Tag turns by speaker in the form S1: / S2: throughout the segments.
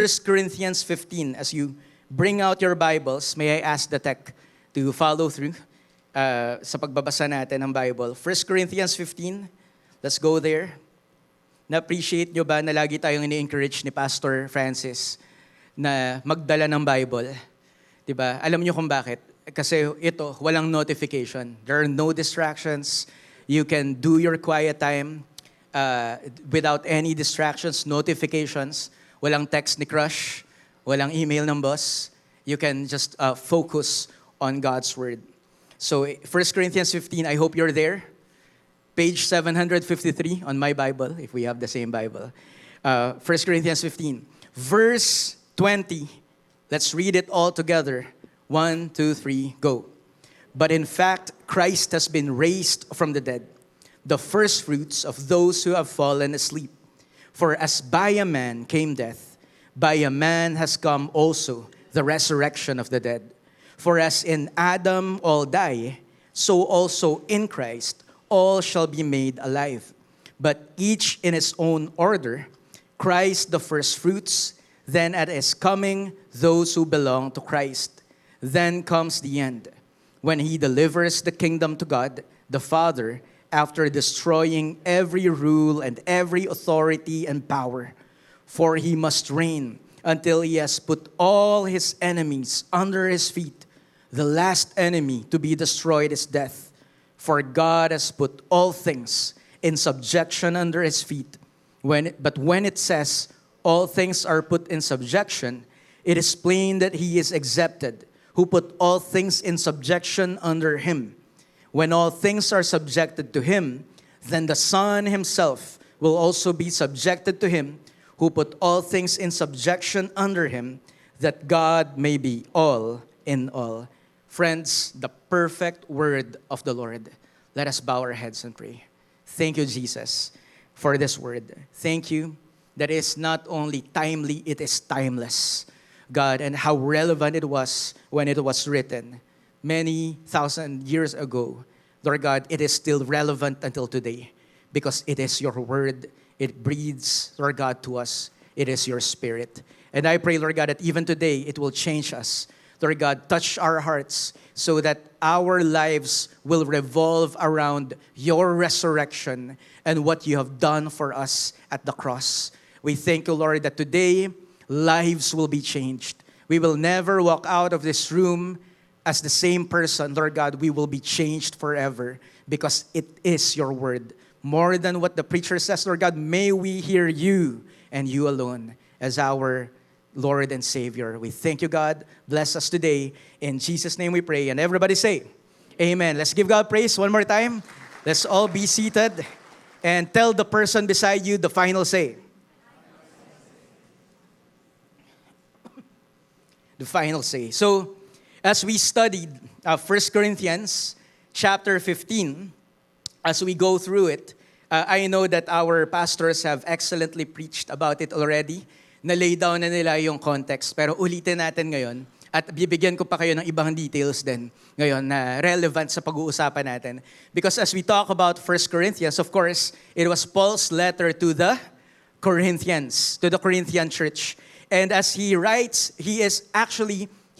S1: 1 Corinthians 15. As you bring out your Bibles, may I ask the tech to follow through sa pagbabasa natin ng Bible. 1 Corinthians 15, let's go there. Na-appreciate nyo ba na lagi tayong ini-encourage ni Pastor Francis na magdala ng Bible? Diba? Alam nyo kung bakit? Kasi ito, walang notification. There are no distractions. You can do your quiet time without any distractions, notifications. Walang text ni crush, walang email ng boss. You can just focus on God's Word. So 1 Corinthians 15, I hope you're there. Page 753 on my Bible, if we have the same Bible. 1 Corinthians 15, verse 20. Let's read it all together. 1, 2, 3, go. But in fact, Christ has been raised from the dead, the first fruits of those who have fallen asleep. For as by a man came death, by a man has come also the resurrection of the dead. For as in Adam all die, so also in Christ all shall be made alive. But each in his own order, Christ the first fruits, then at his coming those who belong to Christ. Then comes the end, when he delivers the kingdom to God, the Father, after destroying every rule and every authority and power. For he must reign until he has put all his enemies under his feet. The last enemy to be destroyed is death. For God has put all things in subjection under his feet. But when it says, all things are put in subjection, it is plain that he is excepted, who put all things in subjection under him. When all things are subjected to him, then the Son himself will also be subjected to him, who put all things in subjection under him, that God may be all in all. Friends, the perfect word of the Lord. Let us bow our heads and pray. Thank you, Jesus, for this word. Thank you that it is not only timely, it is timeless, God, and how relevant it was when it was written many thousand years ago. Lord God, it is still relevant until today because it is your word. It breathes, Lord God, to us. It is your spirit. And I pray, Lord God, that even today it will change us. Lord God, touch our hearts so that our lives will revolve around your resurrection and what you have done for us at the cross. We thank you, Lord, that today lives will be changed. We will never walk out of this room as the same person. Lord God, we will be changed forever because it is your word. More than what the preacher says, Lord God, may we hear you and you alone as our Lord and Savior. We thank you, God. Bless us today. In Jesus' name we pray. And everybody say, amen. Let's give God praise one more time. Let's all be seated and tell the person beside you the final say. The final say. So, as we studied 1 Corinthians chapter 15, as we go through it, I know that our pastors have excellently preached about it already. Na-lay down na nila yung context. Pero ulitin natin ngayon at bibigyan ko pa kayo ng ibang details din ngayon na relevant sa pag-uusapan natin. Because as we talk about 1 Corinthians, of course, it was Paul's letter to the Corinthians, to the Corinthian church. And as he writes, he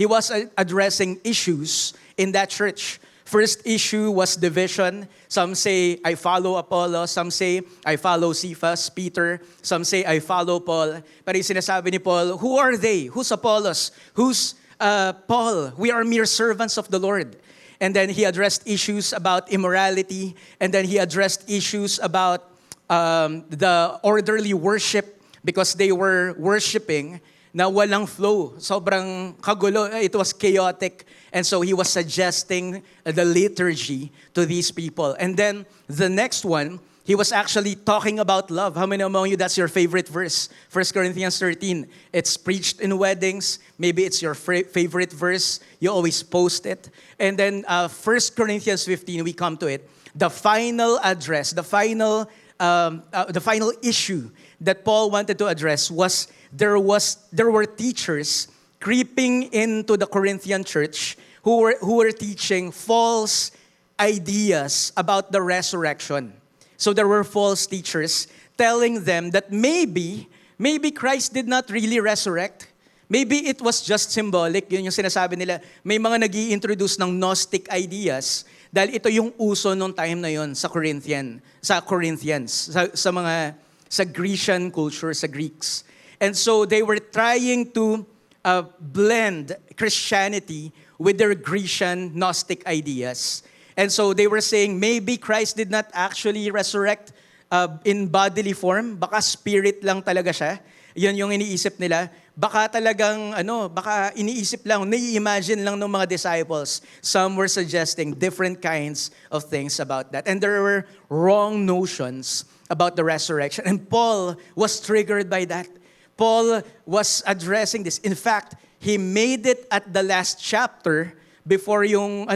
S1: was addressing issues in that church. First issue was division. Some say, I follow Apollos. Some say, I follow Cephas, Peter. Some say, I follow Paul. Pero yung sinasabi ni Paul, who are they? Who's Apollos? Who's Paul? We are mere servants of the Lord. And then he addressed issues about immorality. And then he addressed issues about the orderly worship because they were worshiping na walang flow. Sobrang kagulo. It was chaotic. And so he was suggesting the liturgy to these people. And then the next one, he was actually talking about love. How many among you, that's your favorite verse? 1 Corinthians 13. It's preached in weddings. Maybe it's your favorite verse. You always post it. And then 1 Corinthians 15, we come to it. The final address, the final issue that Paul wanted to address was there were teachers creeping into the Corinthian church who were teaching false ideas about the resurrection. So there were false teachers telling them that maybe maybe Christ did not really resurrect. Maybe it was just symbolic. Yun yung sinasabi nila. May mga nag-i-introduce ng Gnostic ideas dahil ito yung uso nung time na yon sa Corinthians, sa Grecian culture, sa Greeks. And so they were trying to blend Christianity with their Grecian Gnostic ideas. And so they were saying maybe Christ did not actually resurrect in bodily form. Baka spirit lang talaga siya. Yun yung iniisip nila. Baka talagang, baka iniisip lang, nai-imagine lang ng mga disciples. Some were suggesting different kinds of things about that. And there were wrong notions about the resurrection. And Paul was triggered by that. Paul was addressing this. In fact, he made it at the last chapter before yung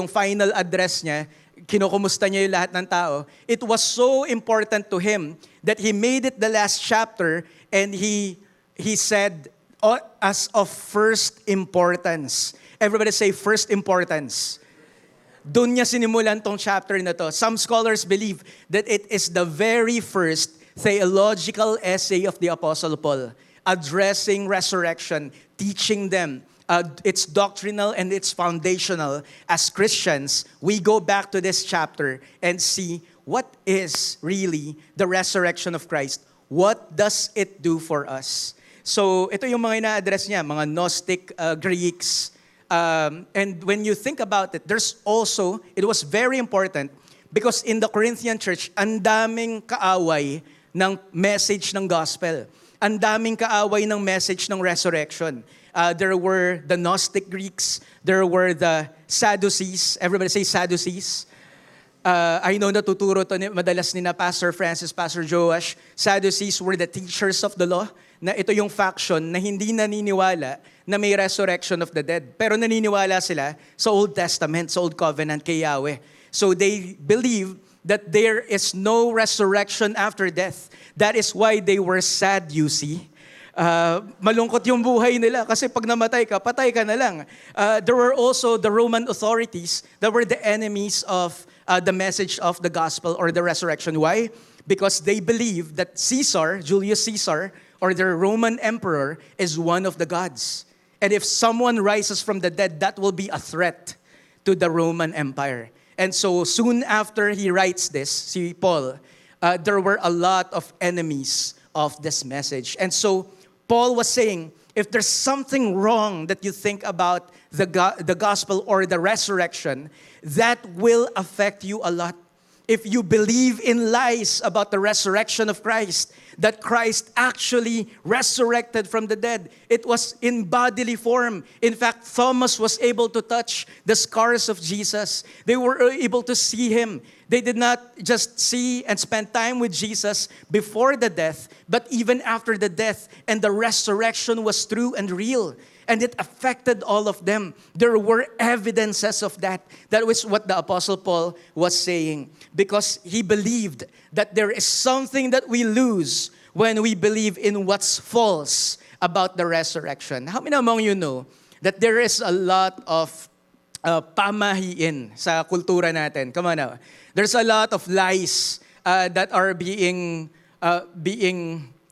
S1: final address niya. Kinukumusta niya yung lahat ng tao. It was so important to him that he made it the last chapter and he said, as of first importance. Everybody say, first importance. Doon niya sinimulan tong chapter na to. Some scholars believe that it is the very first theological essay of the Apostle Paul, addressing resurrection, teaching them. It's doctrinal and it's foundational. As Christians, we go back to this chapter and see what is really the resurrection of Christ. What does it do for us? So ito yung mga ina-address niya, mga Gnostic Greeks. And when you think about it, it was very important because in the Corinthian church, ang daming kaaway ng message ng gospel. Ang daming kaaway ng message ng resurrection. There were the Gnostic Greeks. There were the Sadducees. Everybody say Sadducees. I know natuturo to madalas ni na Pastor Francis, Pastor Joash. Sadducees were the teachers of the law. Na ito yung faction na hindi naniniwala na may resurrection of the dead. Pero naniniwala sila sa Old Testament, sa Old Covenant kay Yahweh. So they believe that there is no resurrection after death. That is why they were sad, you see. Malungkot yung buhay nila kasi pag namatay ka, patay ka na lang. There were also the Roman authorities that were the enemies of the message of the gospel or the resurrection. Why? Because they believed that Caesar, Julius Caesar, or the Roman emperor is one of the gods. And if someone rises from the dead, that will be a threat to the Roman Empire. And so soon after he writes this, si Paul, there were a lot of enemies of this message. And so Paul was saying, if there's something wrong that you think about the gospel or the resurrection, that will affect you a lot. If you believe in lies about the resurrection of Christ, that Christ actually resurrected from the dead, it was in bodily form. In fact, Thomas was able to touch the scars of Jesus. They were able to see him. They did not just see and spend time with Jesus before the death, but even after the death, and the resurrection was true and real. And it affected all of them. There were evidences of that. That was what the Apostle Paul was saying. Because he believed that there is something that we lose when we believe in what's false about the resurrection. How many among you know that there is a lot of pamahiin sa kultura natin? Come on now. There's a lot of lies that are being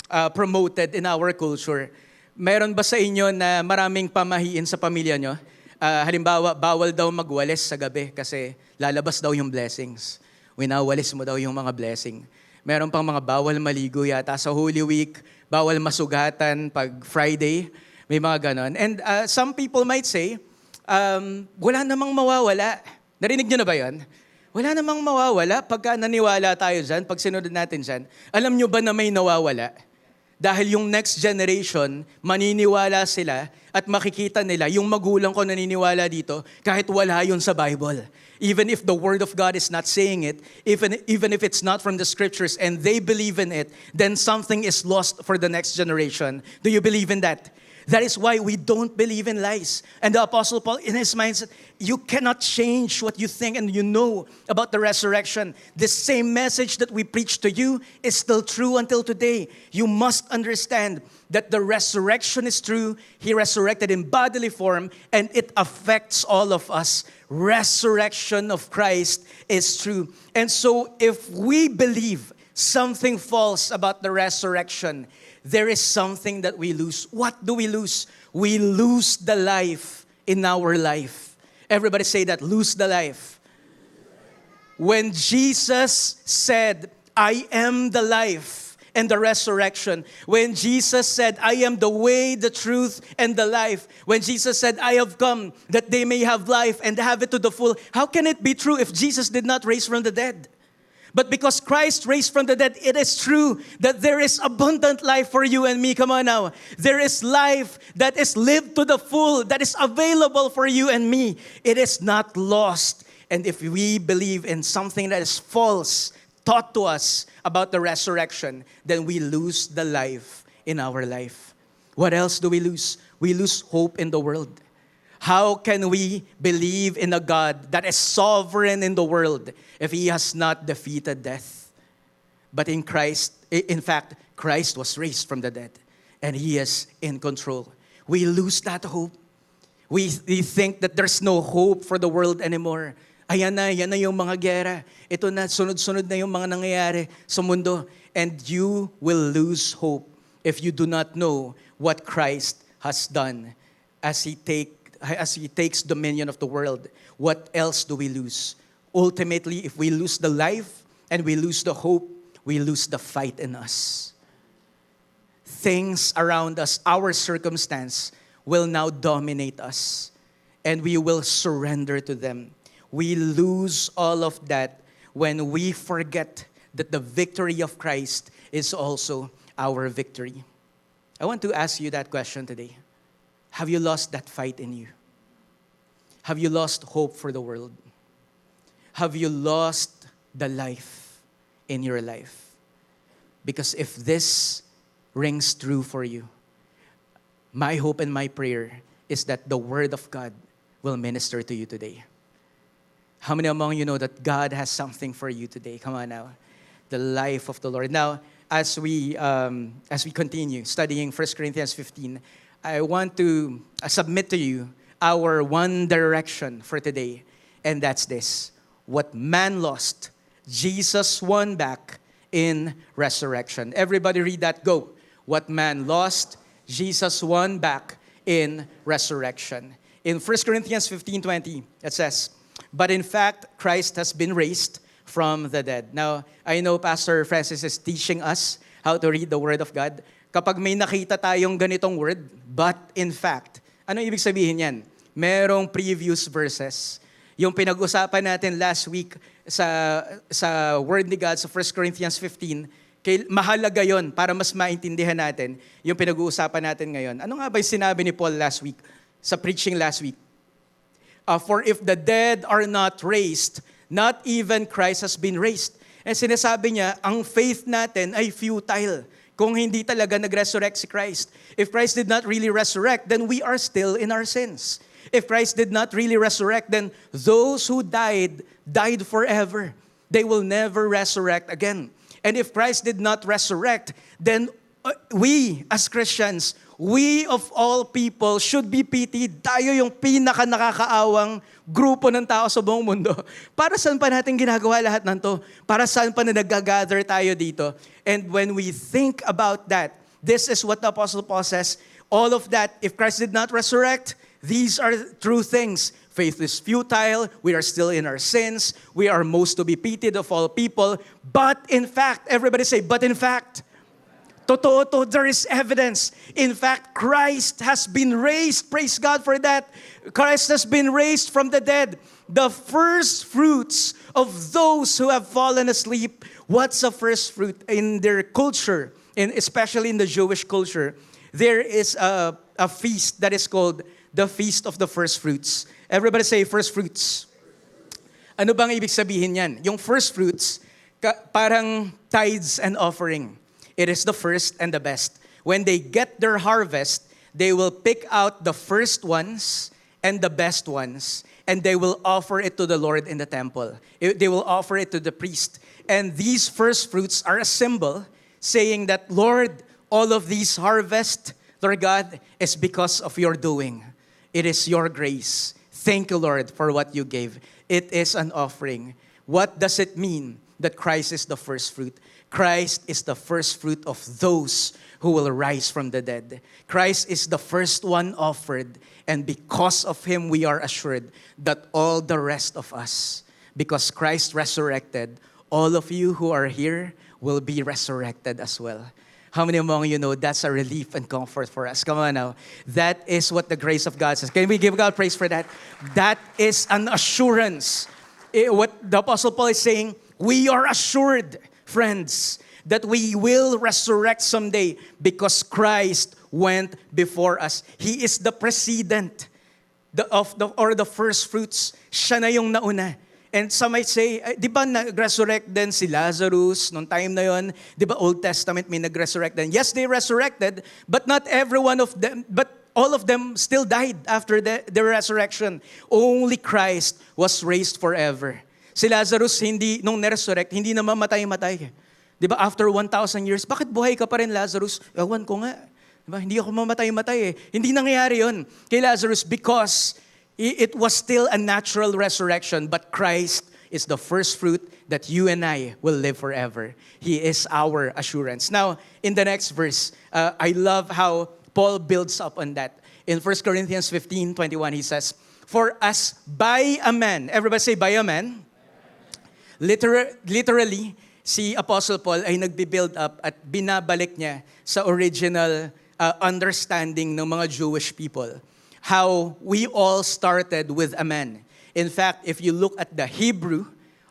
S1: promoted in our culture. Meron ba sa inyo na maraming pamahiin sa pamilya nyo? Halimbawa, bawal daw magwalis sa gabi kasi lalabas daw yung blessings. Winawalis mo daw yung mga blessing. Meron pang mga bawal maligo yata sa Holy Week, bawal masugatan pag Friday, may mga ganon. And some people might say, wala namang mawawala. Narinig nyo na ba yan? Wala namang mawawala pagka naniwala tayo dyan, pag sinunod natin dyan. Alam nyo ba na may nawawala? Dahil yung next generation, maniniwala sila at makikita nila, yung magulang ko naniniwala dito, kahit wala yun sa Bible. Even if the Word of God is not saying it, even if it's not from the Scriptures and they believe in it, then something is lost for the next generation. Do you believe in that? That is why we don't believe in lies. And the Apostle Paul, in his mind, said, you cannot change what you think and you know about the resurrection. The same message that we preach to you is still true until today. You must understand that the resurrection is true. He resurrected in bodily form and it affects all of us. Resurrection of Christ is true. And so if we believe something false about the resurrection, there is something that we lose. What do we lose? We lose the life in our life. Everybody say that, lose the life. When Jesus said, I am the life and the resurrection. When Jesus said, I am the way, the truth, and the life. When Jesus said, I have come that they may have life and have it to the full. How can it be true if Jesus did not raise from the dead? But because Christ raised from the dead, it is true that there is abundant life for you and me. Come on now. There is life that is lived to the full, that is available for you and me. It is not lost. And if we believe in something that is false, taught to us about the resurrection, then we lose the life in our life. What else do we lose? We lose hope in the world. How can we believe in a God that is sovereign in the world if He has not defeated death? But in Christ, in fact, Christ was raised from the dead and He is in control. We lose that hope. We think that there's no hope for the world anymore. Ayan na yung mga gera. Ito na, sunod-sunod na yung mga nangyayari sa mundo. And you will lose hope if you do not know what Christ has done as He takes dominion of the world. What else do we lose? Ultimately, if we lose the life and we lose the hope, we lose the fight in us. Things around us, our circumstance, will now dominate us, and we will surrender to them. We lose all of that when we forget that the victory of Christ is also our victory. I want to ask you that question today. Have you lost that fight in you? Have you lost hope for the world? Have you lost the life in your life? Because if this rings true for you, my hope and my prayer is that the Word of God will minister to you today. How many among you know that God has something for you today? Come on now. The life of the Lord. Now, as we continue studying 1 Corinthians 15, I want to submit to you our one direction for today, and that's this. What man lost, Jesus won back in resurrection. Everybody read that, go. What man lost, Jesus won back in resurrection. In 1 Corinthians 15:20, it says, but in fact, Christ has been raised from the dead. Now, I know Pastor Francis is teaching us how to read the Word of God. Kapag may nakita tayong ganitong word, but in fact, ano ibig sabihin yan? Merong previous verses. Yung pinag-usapan natin last week sa Word ni God sa 1 Corinthians 15, mahalaga yon para mas maintindihan natin yung pinag-uusapan natin ngayon. Ano nga ba yung sinabi ni Paul last week, sa preaching last week? For if the dead are not raised, not even Christ has been raised. And sinasabi niya, ang faith natin ay futile kung hindi talaga nag-resurrect si Christ. If Christ did not really resurrect, then we are still in our sins. If Christ did not really resurrect, then those who died forever. They will never resurrect again. And if Christ did not resurrect, then we as Christians, we of all people should be pitied. Tayo yung pinaka-nakakaawang grupo ng tao sa buong mundo. Para saan pa natin ginagawa lahat ng to? Para saan pa na nag-gather tayo dito? And when we think about that, this is what the Apostle Paul says. All of that, if Christ did not resurrect, these are true things. Faith is futile. We are still in our sins. We are most to be pitied of all people. But in fact, everybody say, but in fact, totoo to, there is evidence. In fact, Christ has been raised. Praise God for that. Christ has been raised from the dead. The first fruits of those who have fallen asleep. What's a first fruit? In their culture, especially in the Jewish culture, there is a feast that is called the Feast of the First Fruits. Everybody say first fruits. Ano bang ibig sabihin yan? Yung first fruits, parang tithes and offering. It is the first and the best. When they get their harvest, they will pick out the first ones and the best ones, and they will offer it to the Lord in the temple. They will offer it to the priest. And these first fruits are a symbol saying that, Lord, all of these harvest, Lord God, is because of your doing. It is your grace. Thank you, Lord, for what you gave. It is an offering. What does it mean that Christ is the first fruit. Christ is the first fruit of those who will rise from the dead. Christ is the first one offered, and because of him, we are assured that all the rest of us, because Christ resurrected, all of you who are here will be resurrected as well. How many among you know that's a relief and comfort for us? Come on now. That is what the grace of God says. Can we give God praise for that? That is an assurance. What the Apostle Paul is saying, we are assured, friends, that we will resurrect someday because Christ went before us. He is the precedent or the first fruits. Siya na yung nauna. And some might say, di ba nag-resurrect din si Lazarus nung time na yon? Di ba Old Testament may nag-resurrect din? Yes, they resurrected, but not every one of them, but all of them still died after the resurrection. Only Christ was raised forever. Si Lazarus, nung na-resurrect, hindi na mamatay-matay. Di ba, after 1,000 years, bakit buhay ka pa rin, Lazarus? Ewan ko nga. Di ba, hindi ako mamatay-matay eh. Hindi nangyayari yun kay Lazarus because it was still a natural resurrection, but Christ is the first fruit that you and I will live forever. He is our assurance. Now, in the next verse, I love how Paul builds up on that. In 1 Corinthians 15:21, he says, "For as by a man," everybody say, by a man. Literally, si Apostle Paul ay nagbi-build up at binabalik niya sa original understanding ng mga Jewish people. How we all started with a man. In fact, if you look at the Hebrew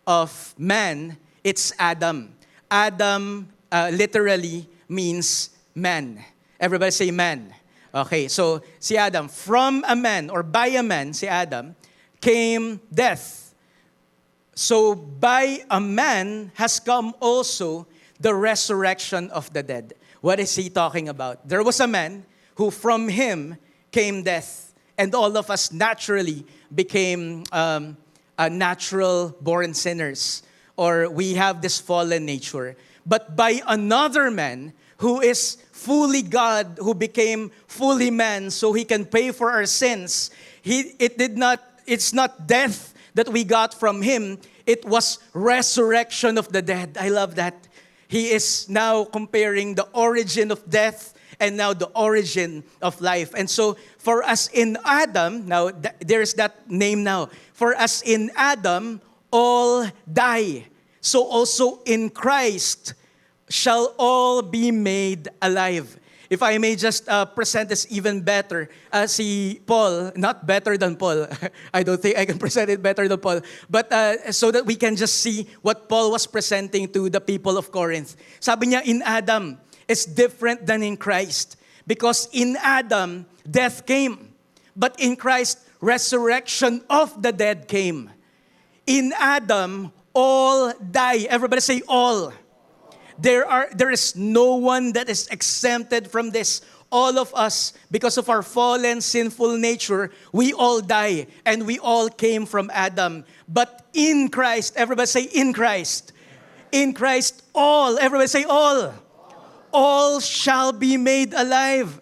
S1: of man, it's Adam. Adam literally means man. Everybody say man. Okay, so si Adam, from a man or by a man, si Adam, came death. So by a man has come also the resurrection of the dead. What is he talking about? There was a man who from him came death. And all of us naturally became natural-born sinners. Or we have this fallen nature. But by another man who is fully God, who became fully man so he can pay for our sins, it's not death that we got from him. It was resurrection of the dead. I love that. He is now comparing the origin of death and now the origin of life. And so, for us in Adam, now there's that name now. For us in Adam, all die. So also in Christ shall all be made alive. If I may just present this even better, si Paul, not better than Paul. I don't think I can present it better than Paul. But so that we can just see what Paul was presenting to the people of Corinth. Sabi niya, in Adam, it's different than in Christ. Because in Adam, death came. But in Christ, resurrection of the dead came. In Adam, all die. Everybody say all. There is no one that is exempted from this. All of us, because of our fallen, sinful nature, we all die. And we all came from Adam. But in Christ, everybody say in Christ. In Christ, all. Everybody say all. All shall be made alive.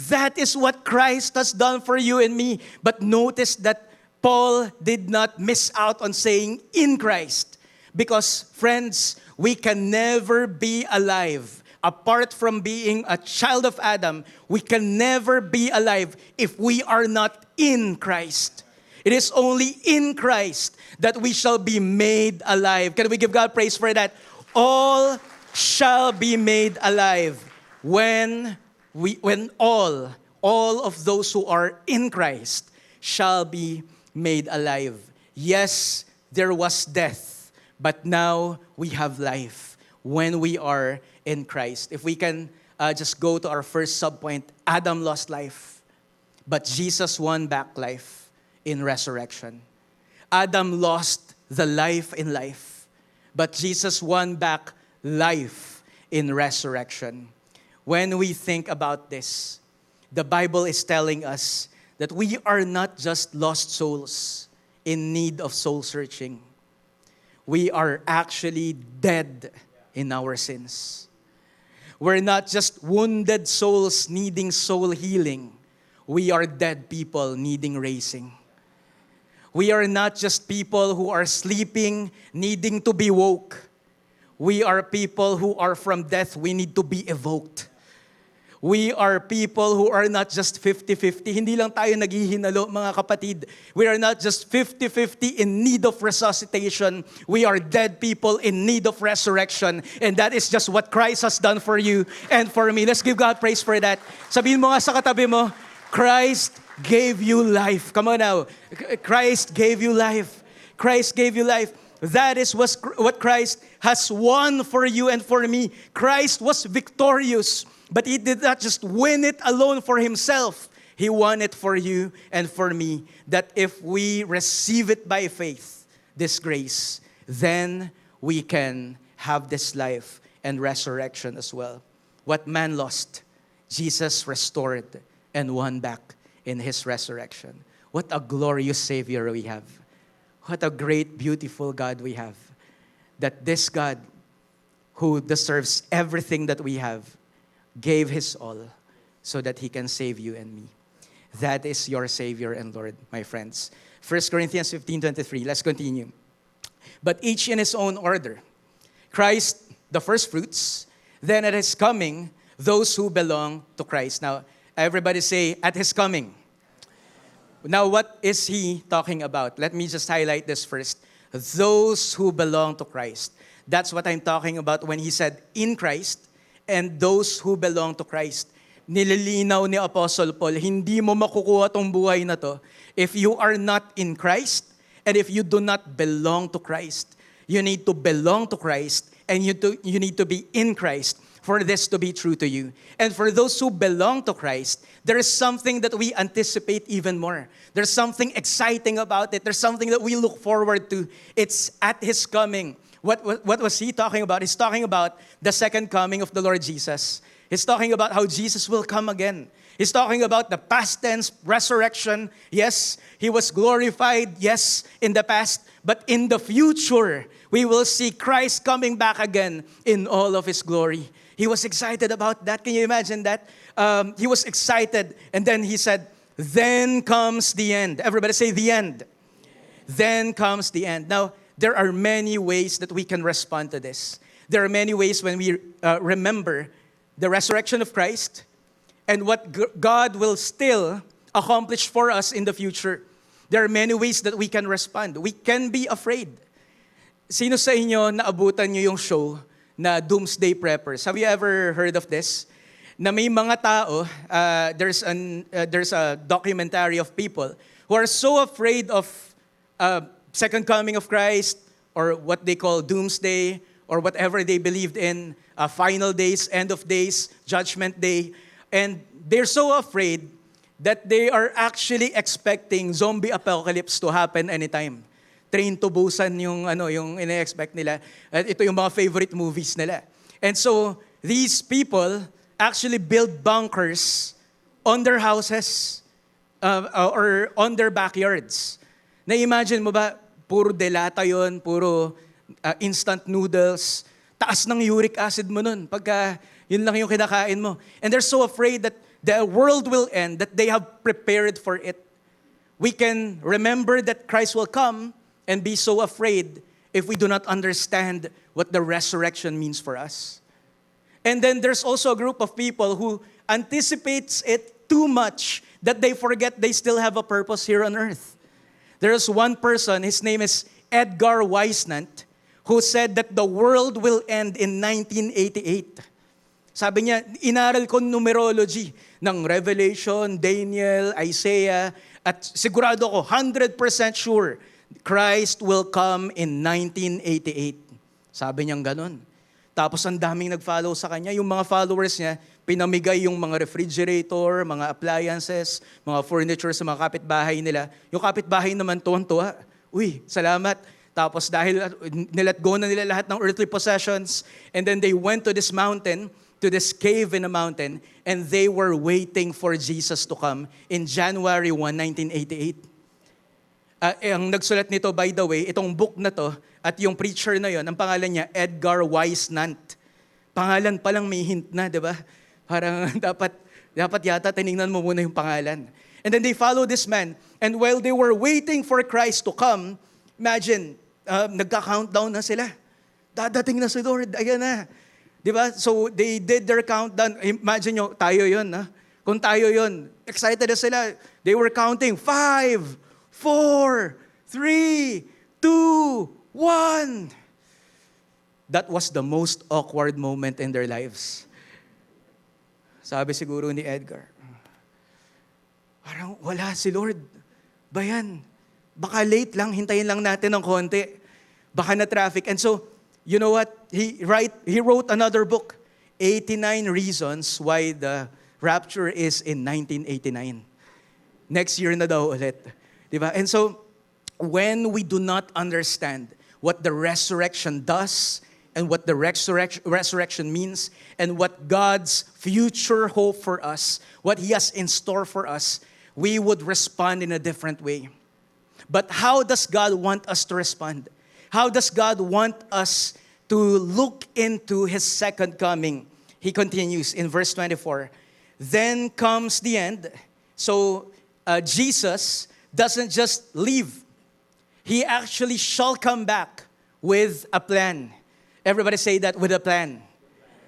S1: That is what Christ has done for you and me. But notice that Paul did not miss out on saying in Christ. Because, friends, we can never be alive. Apart from being a child of Adam, we can never be alive if we are not in Christ. It is only in Christ that we shall be made alive. Can we give God praise for that? All shall be made alive when all of those who are in Christ shall be made alive. Yes, there was death, but now we have life when we are in Christ. If we can just go to our first subpoint, Adam lost life, but Jesus won back life in resurrection. Adam lost the life in life, but Jesus won back life in resurrection. When we think about this, the Bible is telling us that we are not just lost souls in need of soul searching. We are actually dead in our sins. We're not just wounded souls needing soul healing. We are dead people needing raising. We are not just people who are sleeping, needing to be woke. We are people who are from death. We need to be evoked. We are people who are not just 50-50. Hindi lang tayo naghihinalo, mga kapatid. We are not just 50-50 in need of resuscitation. We are dead people in need of resurrection. And that is just what Christ has done for you and for me. Let's give God praise for that. Sabihin mo nga sa katabi mo, Christ gave you life. Come on now. Christ gave you life. Christ gave you life. That is what Christ has won for you and for me. Christ was victorious. But He did not just win it alone for Himself. He won it for you and for me. That if we receive it by faith, this grace, then we can have this life and resurrection as well. What man lost, Jesus restored and won back in His resurrection. What a glorious Savior we have. What a great, beautiful God we have. That this God, who deserves everything that we have, gave His all so that He can save you and me. That is your Savior and Lord, my friends. 1 Corinthians 15:23. Let's continue. But each in his own order. Christ, the first fruits. Then at His coming, those who belong to Christ. Now, everybody say, at His coming. Now, what is He talking about? Let me just highlight this first. Those who belong to Christ. That's what I'm talking about when He said, in Christ, and those who belong to Christ. Nililinaw ni Apostle Paul, hindi mo makukuha tong buhay na to if you are not in Christ and if you do not belong to Christ. You need to belong to Christ and you need to be in Christ for this to be true to you. And for those who belong to Christ, there is something that we anticipate even more. There's something exciting about it. There's something that we look forward to. It's at His coming. What was he talking about? He's talking about the second coming of the Lord Jesus. He's talking about how Jesus will come again. He's talking about the past tense resurrection. Yes, He was glorified, yes, in the past. But in the future, we will see Christ coming back again in all of His glory. He was excited about that. Can you imagine that? He was excited. And then He said, then comes the end. Everybody say the end. Then comes the end. Now, there are many ways that we can respond to this. There are many ways when we remember the resurrection of Christ and what God will still accomplish for us in the future. There are many ways that we can respond. We can be afraid. Sino sa inyo naabutan nyo yung show na Doomsday Preppers? Have you ever heard of this? Na may mga tao, there's a documentary of people who are so afraid of second coming of Christ, or what they call doomsday, or whatever they believed in, final days, end of days, judgment day. And they're so afraid that they are actually expecting zombie apocalypse to happen anytime. Train to Busan yung ina-expect nila. At ito yung mga favorite movies nila. And so, these people actually build bunkers on their houses or on their backyards. Na-imagine mo ba, puro delata yon, puro instant noodles, taas ng uric acid mo nun, pagka yun lang yung kinakain mo. And they're so afraid that the world will end, that they have prepared for it. We can remember that Christ will come and be so afraid if we do not understand what the resurrection means for us. And then there's also a group of people who anticipates it too much that they forget they still have a purpose here on earth. There's one person, his name is Edgar Weisnant, who said that the world will end in 1988. Sabi niya, inaral ko numerology ng Revelation, Daniel, Isaiah, at sigurado ko, 100% sure, Christ will come in 1988. Sabi niyang ganun. Tapos ang daming nag-follow sa kanya. Yung mga followers niya, pinamigay yung mga refrigerator, mga appliances, mga furniture sa mga kapitbahay nila. Yung kapitbahay naman tuwan-tuwa. Uy, salamat. Tapos dahil nilet go na nila lahat ng earthly possessions, and then they went to this mountain, to this cave in a mountain, and they were waiting for Jesus to come in January 1, 1988. Ang nagsulat nito, by the way, itong book na to, at yung preacher na yon, ang pangalan niya, Edgar Weisnant. Pangalan pa lang may hint na, di ba? Parang dapat yata tinignan mo muna yung pangalan. And then they follow this man. And while they were waiting for Christ to come, imagine, nagka-countdown na sila. Dadating na si Lord, ayan na. Di ba? So they did their countdown. Imagine nyo, tayo yun. Ha? Kung tayo yun, excited na sila. They were counting, 5, 4, 3, 2, 1. That was the most awkward moment in their lives. Sabi siguro ni Edgar, parang wala si Lord. Bayan, baka late lang, hintayin lang natin ng konti. Baka na traffic. And so, you know what? He wrote another book, 89 Reasons Why the Rapture is in 1989. Next year na daw ulit. Diba? And so, when we do not understand what the resurrection does, and what the resurrection means, and what God's future hope for us, what He has in store for us, we would respond in a different way. But how does God want us to respond? How does God want us to look into His second coming? He continues in verse 24. Then comes the end. So Jesus doesn't just leave. He actually shall come back with a plan. Everybody say that, with a plan.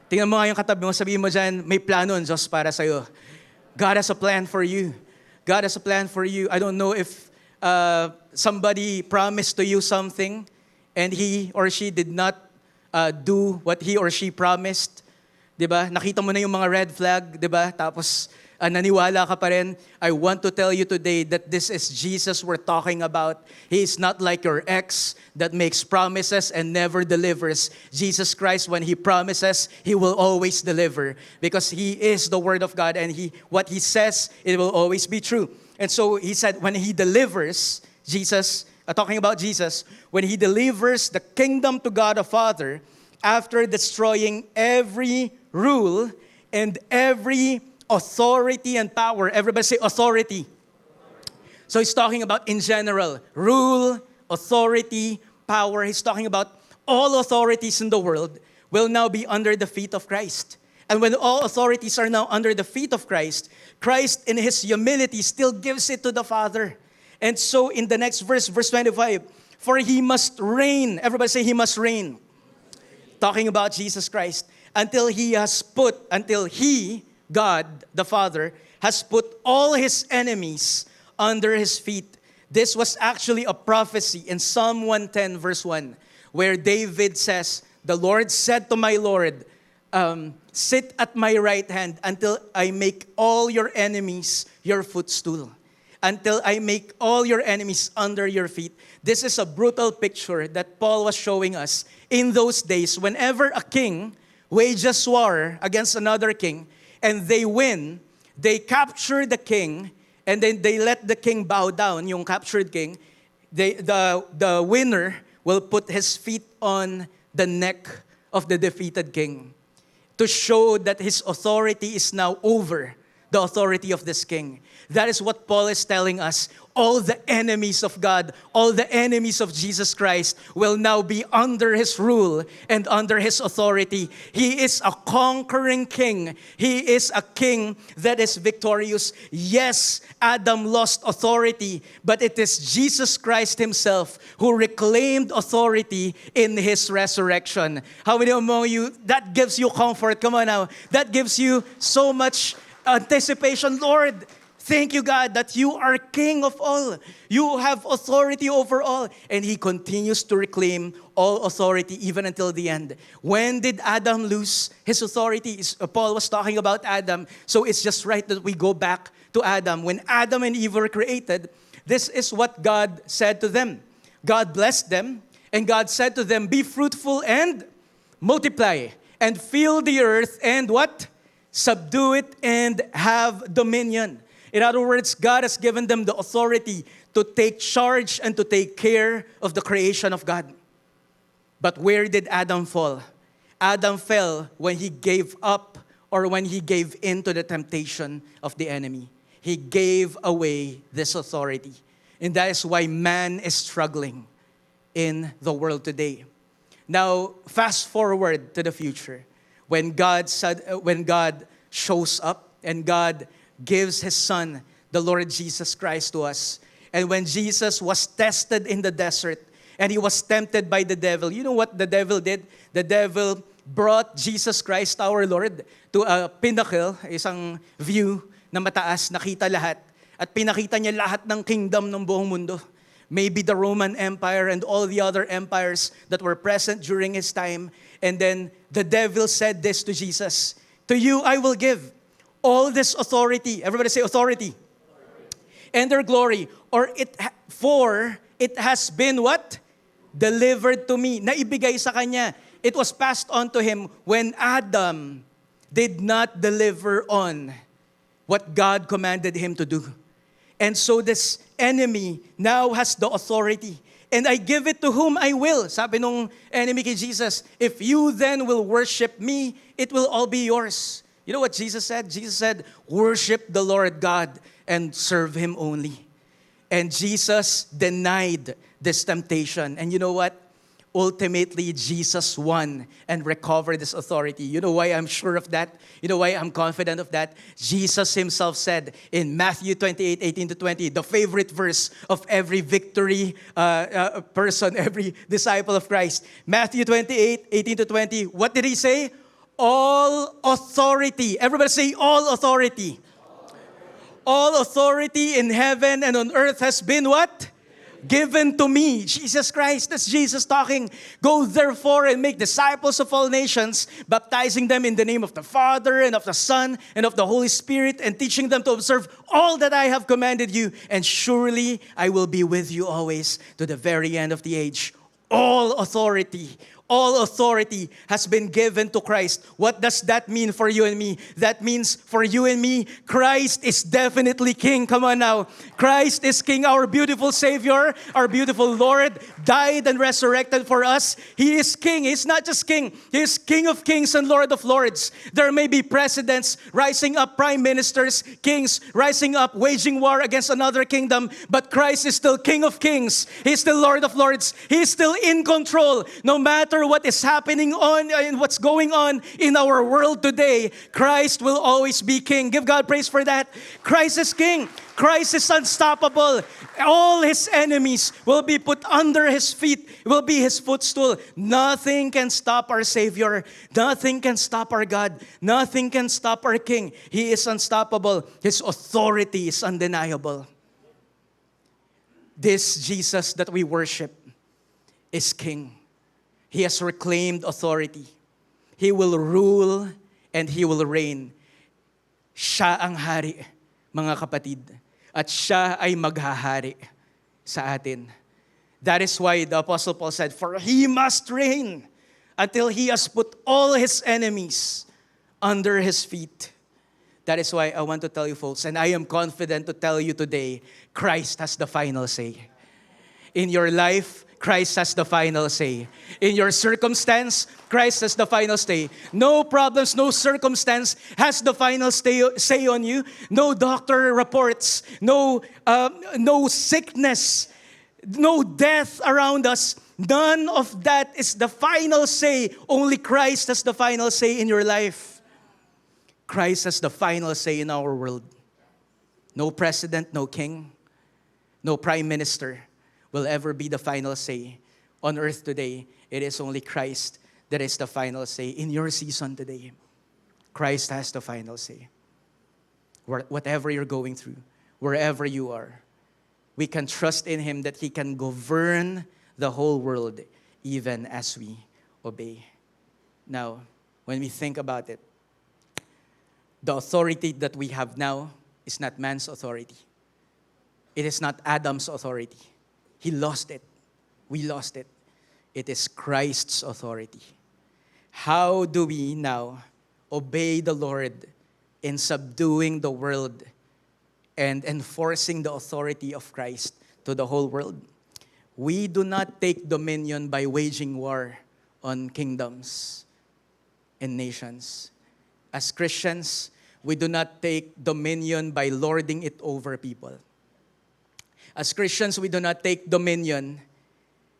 S1: Tingnan mo nga yung katabi mo, sabihin mo dyan, may plano ang Diyos para sa'yo. God has a plan for you. God has a plan for you. I don't know if somebody promised to you something and he or she did not do what he or she promised. Diba? Nakita mo na yung mga red flag, diba? Tapos naniwala ka pa rin. I want to tell you today that this is Jesus we're talking about. He is not like your ex that makes promises and never delivers. Jesus Christ, when He promises, He will always deliver because He is the Word of God and what He says, it will always be true. And so He said when He delivers, Jesus, talking about Jesus, when He delivers the kingdom to God the Father, after destroying every rule and every authority and power. Everybody say authority. So He's talking about in general, rule, authority, power. He's talking about all authorities in the world will now be under the feet of Christ. And when all authorities are now under the feet of Christ, Christ in His humility still gives it to the Father. And so in the next verse, verse 25, for He must reign. Everybody say He must reign. Talking about Jesus Christ. Until He, God, the Father, has put all His enemies under His feet. This was actually a prophecy in Psalm 110 verse 1, where David says, the Lord said to my Lord, sit at my right hand until I make all your enemies your footstool. Until I make all your enemies under your feet. This is a brutal picture that Paul was showing us. In those days, whenever a king wages war against another king, and they win, they capture the king, and then they let the king bow down, yung captured king. The winner will put his feet on the neck of the defeated king to show that his authority is now over the authority of this king. That is what Paul is telling us. All the enemies of God, all the enemies of Jesus Christ will now be under His rule and under His authority. He is a conquering king. He is a king that is victorious. Yes, Adam lost authority, but it is Jesus Christ Himself who reclaimed authority in His resurrection. How many among you, that gives you comfort? Come on now. That gives you so much anticipation. Lord, thank you, God, that you are King of all. You have authority over all. And He continues to reclaim all authority even until the end. When did Adam lose his authority? Paul was talking about Adam. So it's just right that we go back to Adam. When Adam and Eve were created, this is what God said to them. God blessed them, and God said to them, be fruitful and multiply, and fill the earth, and what? Subdue it and have dominion. In other words, God has given them the authority to take charge and to take care of the creation of God. But where did Adam fall? Adam fell when he gave up or when he gave in to the temptation of the enemy. He gave away this authority. And that is why man is struggling in the world today. Now, fast forward to the future. When God shows up and God gives His Son, the Lord Jesus Christ, to us. And when Jesus was tested in the desert, and he was tempted by the devil. You know what the devil did? The devil brought Jesus Christ, our Lord, to a pinnacle, isang view na mataas, nakita lahat. At pinakita niya lahat ng kingdom ng buong mundo. Maybe the Roman Empire and all the other empires that were present during his time. And then the devil said this to Jesus, "To you I will give all this authority." Everybody say authority. "And their glory. For it has been" what? "Delivered to me." Naibigay sa kanya. It was passed on to him when Adam did not deliver on what God commanded him to do. And so this enemy now has the authority. "And I give it to whom I will." Sabi nung enemy kay Jesus, "If you then will worship me, it will all be yours." You know what Jesus said? Jesus said, "Worship the Lord God and serve Him only." And Jesus denied this temptation. And you know what? Ultimately, Jesus won and recovered this authority. You know why I'm sure of that? You know why I'm confident of that? Jesus himself said in Matthew 28:18-20, the favorite verse of every victory person, every disciple of Christ. Matthew 28:18-20, what did he say? All authority. Everybody say all authority. All authority in heaven and on earth has been what? Given to me. Jesus Christ, that's Jesus talking. "Go therefore and make disciples of all nations, baptizing them in the name of the Father and of the Son and of the Holy Spirit, and teaching them to observe all that I have commanded you. And surely I will be with you always to the very end of the age." All authority has been given to Christ. What does that mean for you and me? That means for you and me, Christ is definitely King. Come on now. Christ is King, our beautiful Savior, our beautiful Lord, died and resurrected for us. He is King. He's not just King. He is King of kings and Lord of lords. There may be presidents rising up, prime ministers, kings rising up, waging war against another kingdom, but Christ is still King of kings. He's still Lord of lords. He's still in control. No matter what is happening on and what's going on in our world today, Christ will always be King. Give God praise for that. Christ is King. Christ is unstoppable. All His enemies will be put under His feet, will be His footstool. Nothing can stop our Savior. Nothing can stop our God. Nothing can stop our King. He is unstoppable. His authority is undeniable. This Jesus that we worship is King. He has reclaimed authority. He will rule and He will reign. Siya ang hari, mga kapatid. At siya ay maghahari sa atin. That is why the Apostle Paul said, "For He must reign until He has put all His enemies under His feet." That is why I want to tell you folks, and I am confident to tell you today, Christ has the final say. In your life, Christ has the final say. In your circumstance, Christ has the final say. No problems, no circumstance has the final say on you. No doctor reports, no sickness, no death around us. None of that is the final say. Only Christ has the final say in your life. Christ has the final say in our world. No president, no king, no prime minister will ever be the final say on earth today. It is only Christ that is the final say in your season today. Christ has the final say. Whatever you're going through, wherever you are, we can trust in Him that He can govern the whole world even as we obey. Now, when we think about it, the authority that we have now is not man's authority. It is not Adam's authority. He lost it. We lost it. It is Christ's authority. How do we now obey the Lord in subduing the world and enforcing the authority of Christ to the whole world? We do not take dominion by waging war on kingdoms and nations. As Christians, we do not take dominion by lording it over people. As Christians, we do not take dominion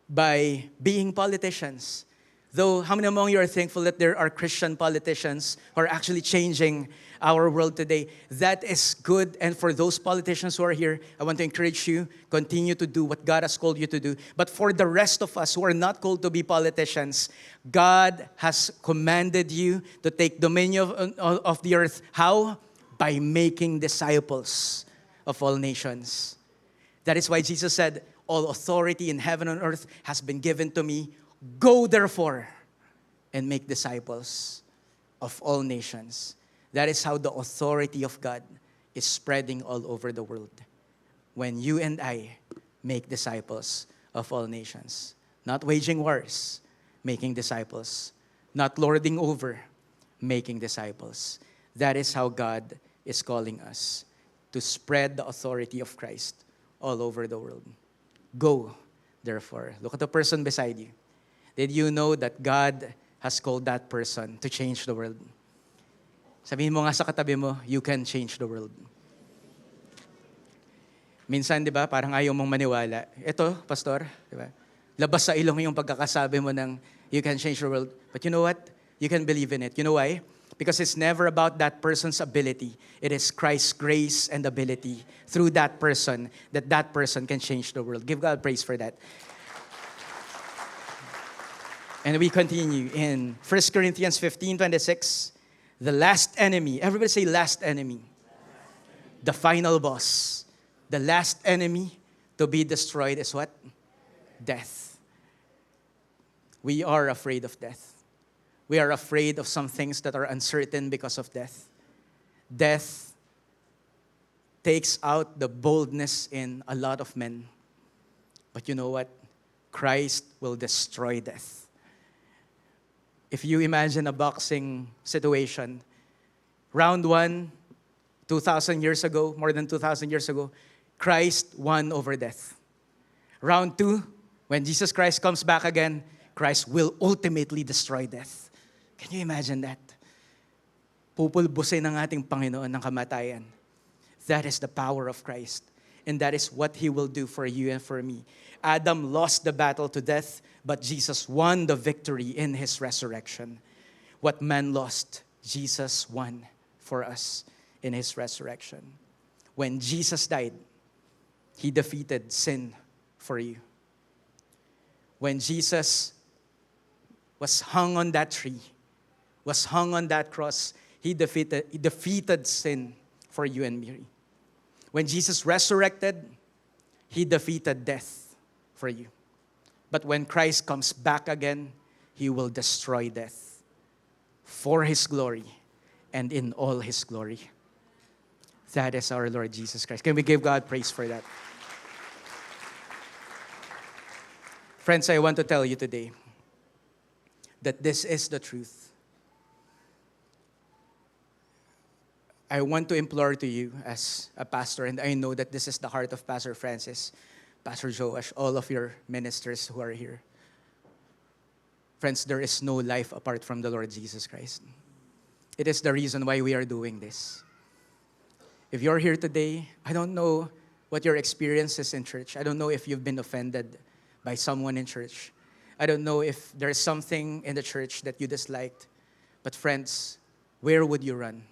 S1: by being politicians. Though, how many among you are thankful that there are Christian politicians who are actually changing our world today? That is good. And for those politicians who are here, I want to encourage you, continue to do what God has called you to do. But for the rest of us who are not called to be politicians, God has commanded you to take dominion of the earth. How? By making disciples of all nations. That is why Jesus said, all authority in heaven and earth has been given to me. Go therefore and make disciples of all nations. That is how the authority of God is spreading all over the world. When you and I make disciples of all nations. Not waging wars, making disciples. Not lording over, making disciples. That is how God is calling us to spread the authority of Christ all over the world. Go, therefore. Look at the person beside you. Did you know that God has called that person to change the world? Sabihin mo nga sa katabi mo, you can change the world. Minsan, di ba, parang ayaw mong maniwala. Ito, pastor, di ba? Labas sa ilong yung pagkakasabi mo ng you can change the world. But you know what? You can believe in it. You know why? Because it's never about that person's ability. It is Christ's grace and ability through that person can change the world. Give God praise for that. And we continue in 1 Corinthians 15:26. The last enemy. Everybody say last enemy. The final boss. The last enemy to be destroyed is what? Death. We are afraid of death. We are afraid of some things that are uncertain because of death. Death takes out the boldness in a lot of men. But you know what? Christ will destroy death. If you imagine a boxing situation, round 1, 2,000 years ago, more than 2,000 years ago, Christ won over death. Round 2, when Jesus Christ comes back again, Christ will ultimately destroy death. Can you imagine that? Pupulbusin ng ating Panginoon ng kamatayan. That is the power of Christ. And that is what He will do for you and for me. Adam lost the battle to death, but Jesus won the victory in His resurrection. What man lost, Jesus won for us in His resurrection. When Jesus died, He defeated sin for you. When Jesus was hung on that tree, was hung on that cross, He defeated sin for you and me. When Jesus resurrected, He defeated death for you. But when Christ comes back again, He will destroy death for His glory and in all His glory. That is our Lord Jesus Christ. Can we give God praise for that? Friends, I want to tell you today that this is the truth. I want to implore to you as a pastor, and I know that this is the heart of Pastor Francis, Pastor Joash, all of your ministers who are here. Friends, there is no life apart from the Lord Jesus Christ. It is the reason why we are doing this. If you're here today, I don't know what your experience is in church. I don't know if you've been offended by someone in church. I don't know if there's something in the church that you disliked. But friends, where would you run?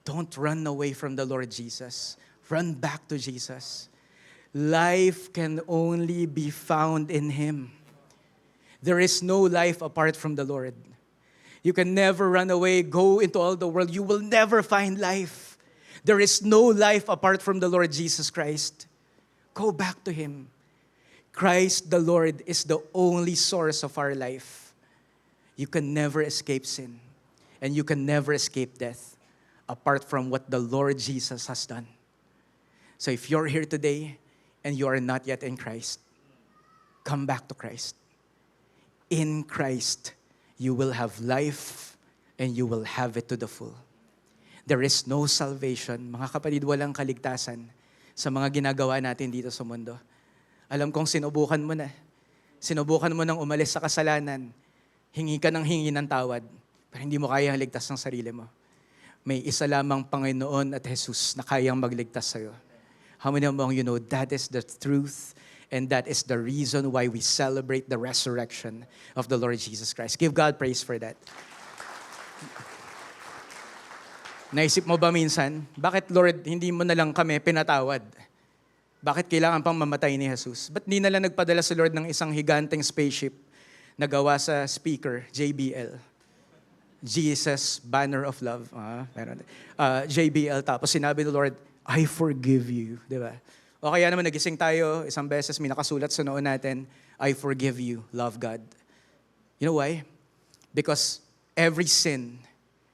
S1: Don't run away from the Lord Jesus. Run back to Jesus. Life can only be found in Him. There is no life apart from the Lord. You can never run away, go into all the world. You will never find life. There is no life apart from the Lord Jesus Christ. Go back to Him. Christ the Lord is the only source of our life. You can never escape sin. And you can never escape death apart from what the Lord Jesus has done. So if you're here today and you are not yet in Christ, come back to Christ. In Christ, you will have life and you will have it to the full. There is no salvation. Mga kapatid, walang kaligtasan sa mga ginagawa natin dito sa mundo. Alam kong sinubukan mo na. Sinubukan mo nang umalis sa kasalanan. Hingi ka ng hingi ng tawad. Pero hindi mo kayang ligtas ng sarili mo. May isa lamang Panginoon at Jesus na kayang magligtas sa'yo. How many among you know that is the truth And that is the reason why we celebrate the resurrection of the Lord Jesus Christ. Give God praise for that. Naisip mo ba minsan, bakit Lord, hindi mo na lang kami pinatawad? Bakit kailangan pang mamatay ni Jesus? Ba't hindi na lang nagpadala si Lord ng isang higanteng spaceship na gawa sa speaker, JBL? Jesus, Banner of Love. JBL, tapos sinabi ni Lord, I forgive you. Diba? O kaya naman nagising tayo, isang beses may nakasulat sa noon natin, I forgive you, love God. You know why? Because every sin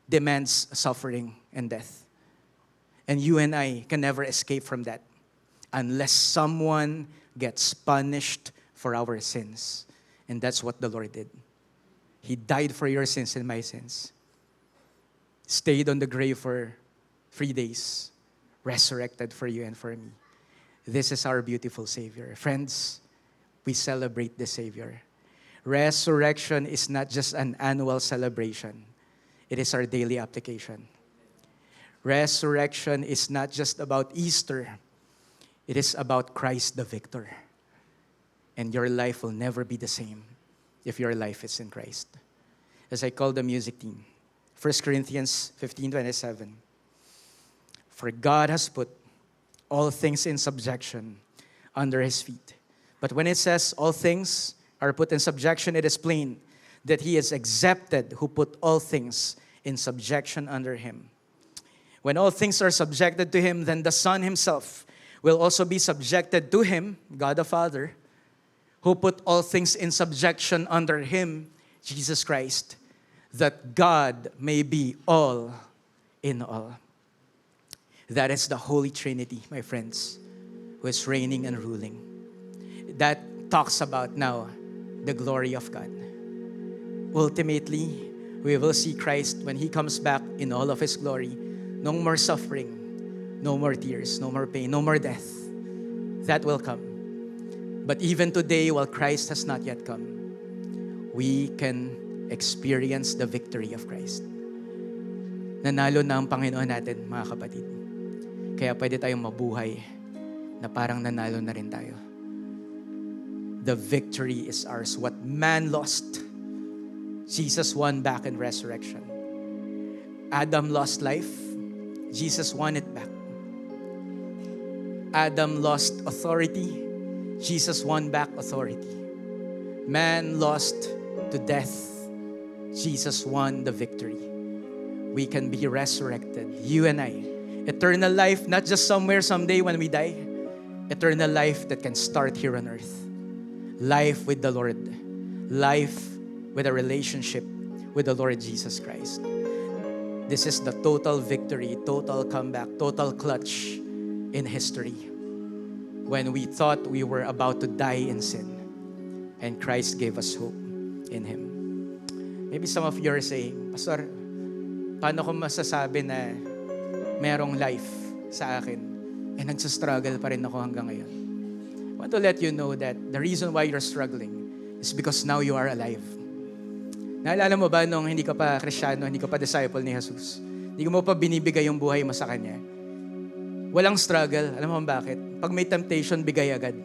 S1: demands suffering and death. And you and I can never escape from that unless someone gets punished for our sins. And that's what the Lord did. He died for your sins and my sins. Stayed on the grave for 3 days. Resurrected for you and for me. This is our beautiful Savior. Friends, we celebrate the Savior. Resurrection is not just an annual celebration. It is our daily application. Resurrection is not just about Easter. It is about Christ the victor. And your life will never be the same if your life is in Christ. As I call the music team, 1 Corinthians 15:27. For God has put all things in subjection under his feet. But when it says all things are put in subjection, it is plain that he is accepted who put all things in subjection under him. When all things are subjected to him, then the Son himself will also be subjected to him, God the Father, who put all things in subjection under him, Jesus Christ, that God may be all in all. That is the Holy Trinity, my friends, who is reigning and ruling. That talks about now the glory of God. Ultimately, we will see Christ when he comes back in all of his glory. No more suffering, no more tears, no more pain, no more death. That will come. But even today, while Christ has not yet come, we can experience the victory of Christ. Nanalo na ang Panginoon natin, mga kapatid. Kaya pwede tayong mabuhay na parang nanalo na rin tayo. The victory is ours. What man lost, Jesus won back in resurrection. Adam lost life, Jesus won it back. Adam lost authority, Jesus won back authority. Man lost to death, Jesus won the victory. We can be resurrected, you and I. Eternal life, not just somewhere someday when we die. Eternal life that can start here on earth. Life with the Lord. Life with a relationship with the Lord Jesus Christ. This is the total victory, total comeback, total clutch in history. When we thought we were about to die in sin, and Christ gave us hope in Him. Maybe some of you are saying, Pastor, paano ko masasabi na merong life sa akin and nagsastruggle pa rin ako hanggang ngayon? I want to let you know that the reason why you're struggling is because now you are alive. Naalala mo ba nung hindi ka pa Kristiyano, hindi ka pa disciple ni Jesus? Hindi mo pa binibigay yung buhay mo sa Kanya? Walang struggle. Alam mo bakit? Pag may temptation, bigay agad.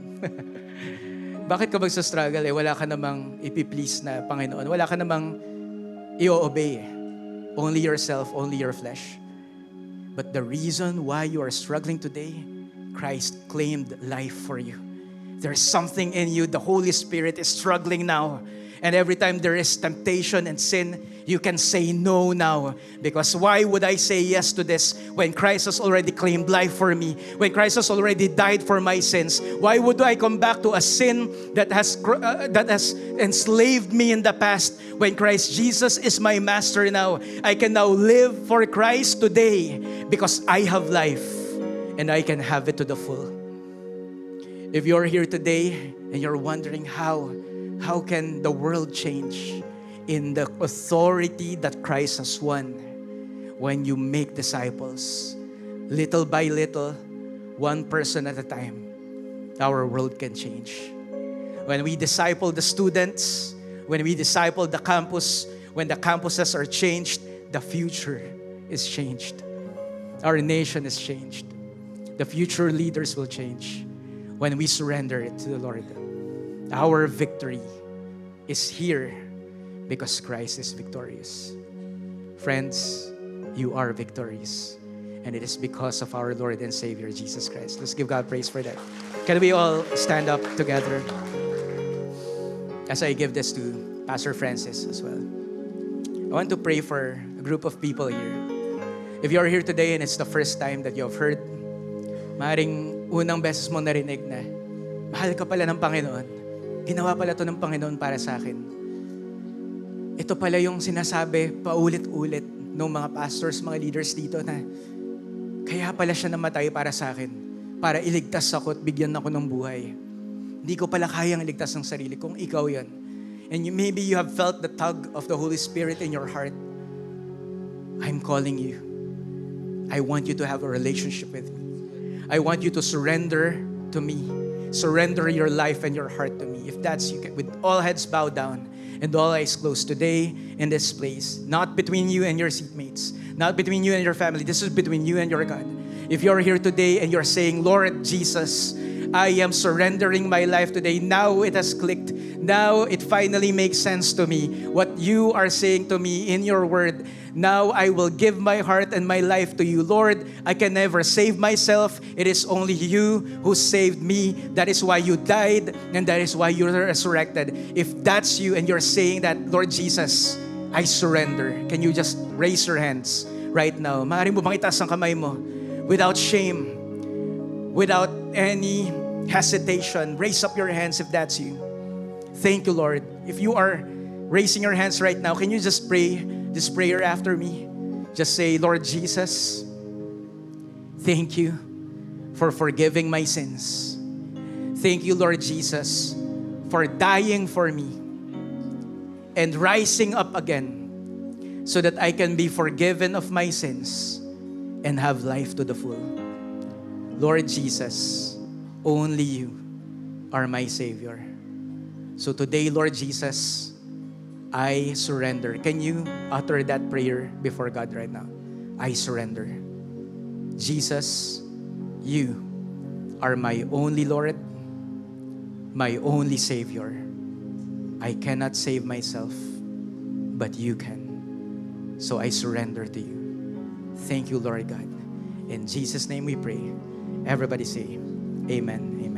S1: Bakit ka magsa-struggle? Wala ka namang ipiplease na Panginoon. Wala ka namang i-obey. Only yourself, only your flesh. But the reason why you are struggling today, Christ claimed life for you. There's something in you. The Holy Spirit is struggling now. And every time there is temptation and sin, you can say no now. Because why would I say yes to this when Christ has already claimed life for me? When Christ has already died for my sins? Why would I come back to a sin that has enslaved me in the past when Christ Jesus is my master now? I can now live for Christ today because I have life and I can have it to the full. If you're here today and you're wondering how can the world change in the authority that Christ has won when you make disciples, little by little, one person at a time, our world can change. When we disciple the students, when we disciple the campus, when the campuses are changed, the future is changed. Our nation is changed. The future leaders will change. when we surrender it to the Lord. Our victory is here because Christ is victorious. Friends, you are victorious. And it is because of our Lord and Savior, Jesus Christ. Let's give God praise for that. Can we all stand up together as I give this to Pastor Francis as well? I want to pray for a group of people here. If you are here today and it's the first time that you have heard, maaaring unang beses mo narinig na, mahal ka pala ng Panginoon. Ginawa pala to ng Panginoon para sa akin. Ito pala yung sinasabi paulit-ulit ng mga pastors, mga leaders dito na kaya pala siya namatay para sa akin, para iligtas ako at bigyan ako ng buhay. Hindi ko pala kayang iligtas ng sarili kung ikaw yan. And maybe you have felt the tug of the Holy Spirit in your heart. I'm calling you. I want you to have a relationship with me. I want you to surrender to me. Surrender your life and your heart to me. If that's you, with all heads bowed down and all eyes closed today in this place, not between you and your seatmates, not between you and your family. This is between you and your God. If you're here today and you're saying, Lord Jesus, I am surrendering my life today. Now it has clicked. Now it finally makes sense to me. What you are saying to me in your word. Now I will give my heart and my life to you. Lord, I can never save myself. It is only you who saved me. That is why you died and that is why you were resurrected. If that's you and you're saying that, Lord Jesus, I surrender. Can you just raise your hands right now? Maaari mo bang itaas ang kamay mo? Without shame, without any hesitation, raise up your hands if that's you. Thank you, Lord. If you are raising your hands right now, can you just pray this prayer after me? Just say, Lord Jesus, thank you for forgiving my sins. Thank you, Lord Jesus, for dying for me and rising up again so that I can be forgiven of my sins and have life to the full. Lord Jesus, only you are my Savior. So today, Lord Jesus, I surrender. Can you utter that prayer before God right now? I surrender. Jesus, you are my only Lord, my only Savior. I cannot save myself, but you can. So I surrender to you. Thank you, Lord God. In Jesus' name we pray. Everybody say, Amen. Amen.